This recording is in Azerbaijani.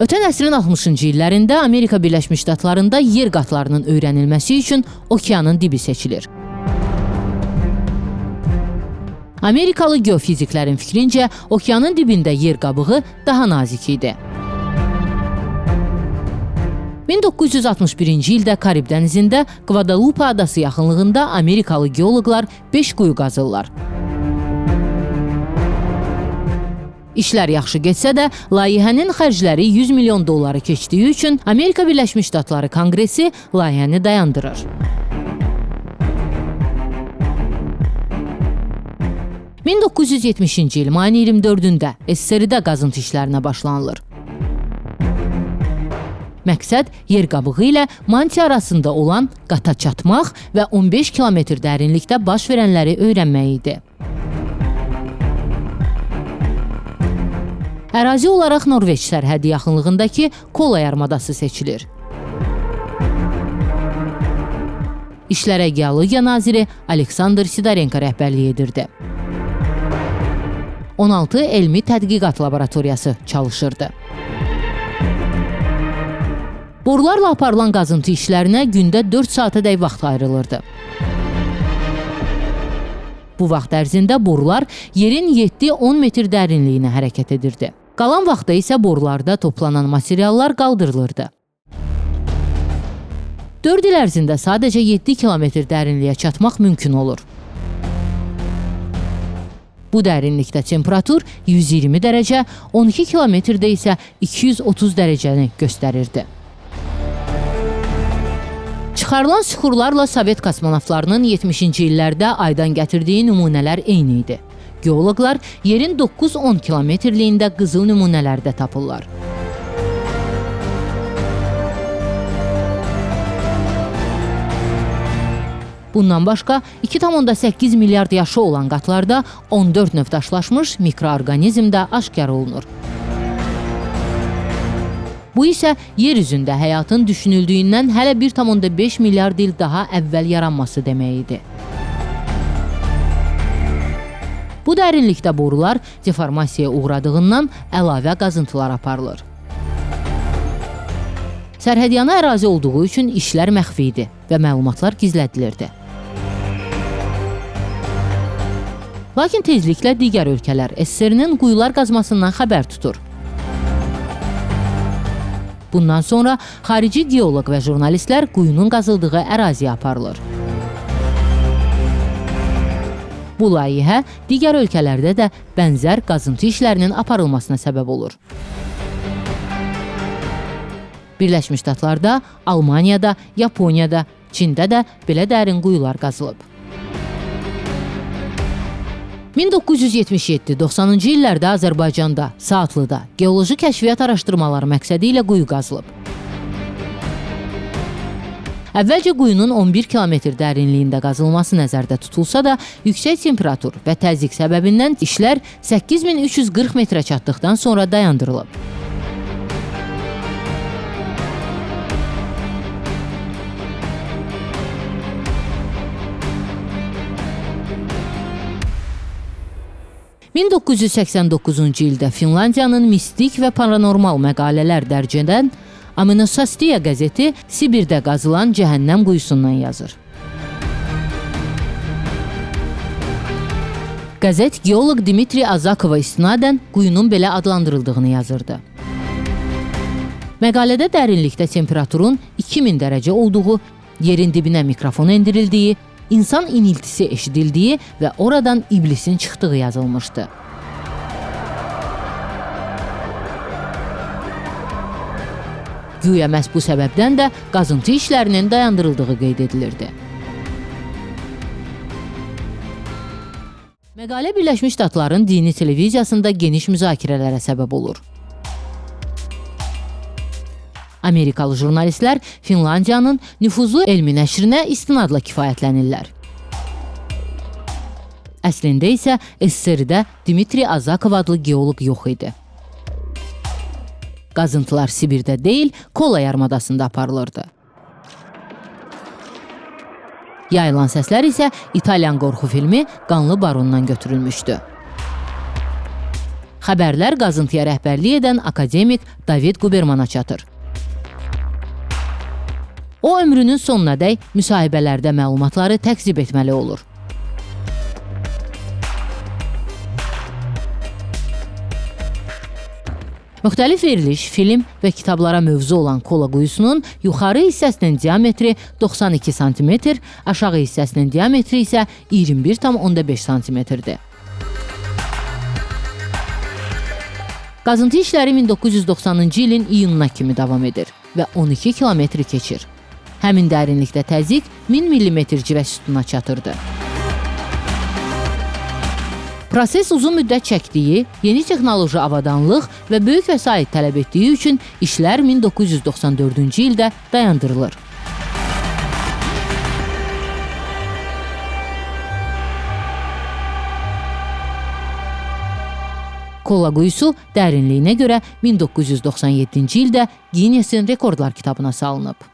Ötən əsrin 60-cı illərində Amerika Birləşmiş Ştatlarında yer qatlarının öyrənilməsi üçün okeanın dibi seçilir. Amerikalı geofiziklərin fikrincə, okeanın dibində yer qabığı daha nazik idi. 1961-ci ildə Karib dənizində Guadalupe adası yaxınlığında Amerikalı geoloqlar 5 quyu qazırlar. İşlər yaxşı getsə də, layihənin xərcləri 100 milyon dolları keçdiyi üçün Amerika Birləşmiş Ştatları Konqresi layihəni dayandırır. 1970-ci il mayın 24-də SSRİ-də qazıntı işlərinə başlanılır. Məqsəd yer qabığı ilə mantia arasında olan qata çatmaq və 15 kilometr dərinlikdə baş verənləri öyrənmək idi. Ərazi olaraq Norveç sərhədi yaxınlığındakı Kola yarımadası seçilir. İşlərə geologiya naziri Aleksandr Sidorenko rəhbərlik edirdi. 16 elmi tədqiqat laboratoriyası çalışırdı. Borularla aparılan qazıntı işlərinə gündə 4 saatədək vaxt ayrılırdı. Bu vaxt ərzində borular yerin 7-10 metr dərinliyinə hərəkət edirdi. Qalan vaxtda isə borularda toplanan materiallar qaldırılırdı. 4 il ərzində sadəcə 7 kilometr dərinliyə çatmaq mümkün olur. Bu dərinlikdə temperatur 120 dərəcə, 12 kilometrdə isə 230 dərəcəni göstərirdi. Çıxarılan süxurlarla Sovet kosmonavtlarının 70-ci illərdə aydan gətirdiyi nümunələr eyni idi. Geoloqlar yerin 9-10 kilometrliyində qızıl nümunələr də tapırlar. Bundan başqa 2,8 milyard yaşı olan qatlarda 14 növ daşlaşmış mikroorqanizm də aşkar olunur. Bu isə yer üzündə həyatın düşünüldüyündən hələ 1,5 milyard il daha əvvəl yaranması demək idi. Bu dərinlikdə borular deformasiyaya uğradığından əlavə qazıntılar aparılır. Sərhədyanı ərazi olduğu üçün işlər məxfi idi və məlumatlar gizlədilirdi. Lakin tezliklə digər ölkələr SSRİ-nin quyular qazmasından xəbər tutur. Bundan sonra xarici geoloq və jurnalistlər quyunun qazıldığı əraziyə aparılır. Bu layihə digər ölkələrdə də bənzər qazıntı işlərinin aparılmasına səbəb olur. Birləşmiş Ştatlarda, Almaniyada, Yaponiyada, Çində də belə dərin quyular qazılıb. 1977-90-cı illərdə Azərbaycanda, Saatlıda geoloji kəşfiyyat araşdırmaları məqsədi ilə quyu qazılıb. Əvvəlcə quyunun 11 kilometr dərinliyində qazılması nəzərdə tutulsa da, yüksək temperatur və təzyiq səbəbindən işlər 8340 metrə çatdıqdan sonra dayandırılıb. ...1989-cu ildə Finlandiyanın mistik və paranormal məqalələr dərc edən Aminosastiya qəzeti Sibirdə qazılan cəhənnəm quyusundan yazır. Qəzet geoloq Dmitri Azakova istinadən quyunun belə adlandırıldığını yazırdı. Məqalədə dərinlikdə temperaturun 2000 dərəcə olduğu, yerin dibinə mikrofon endirildiyi, insan iniltisi eşidildiyi və oradan iblisin çıxdığı yazılmışdı. Güya məhz bu səbəbdən də qazıntı işlərinin dayandırıldığı qeyd edilirdi. Məqalə Birləşmiş Ştatların dini televiziyasında geniş müzakirələrə səbəb olur. Amerikalı jurnalistlər Finlandiyanın nüfuzlu elmi nəşrinə istinadla kifayətlənirlər. Əslində isə SSRİ-də Dmitri Azakov adlı geoloq yox idi. Qazıntılar Sibirdə deyil, Kola yarımadasında aparılırdı. Yayılan səslər isə İtalyan qorxu filmi Qanlı Barondan götürülmüşdü. Xəbərlər qazıntıya rəhbərlik edən akademik David Gubermana çatır. O ömrünün sonunadək müsahibələrdə məlumatları təkzib etməli olur. Müxtəlif veriliş, film və kitablara mövzu olan Kola quyusunun yuxarı hissəsinin diametri 92 sm, aşağı hissəsinin diametri isə 21,5 sm-dir. Qazıntı işləri 1990-cı ilin iyununa kimi davam edir və 12 kilometri keçir. Həmin dərinlikdə təzyiq 1000 mm civə sütuna çatırdı. Proses uzun müddət çəkdiyi, yeni texnoloji avadanlıq və böyük vəsait tələb etdiyi üçün işlər 1994-cü ildə dayandırılır. Kola quyusu dərinliyinə görə 1997-ci ildə Guinness-in rekordlar kitabına salınıb.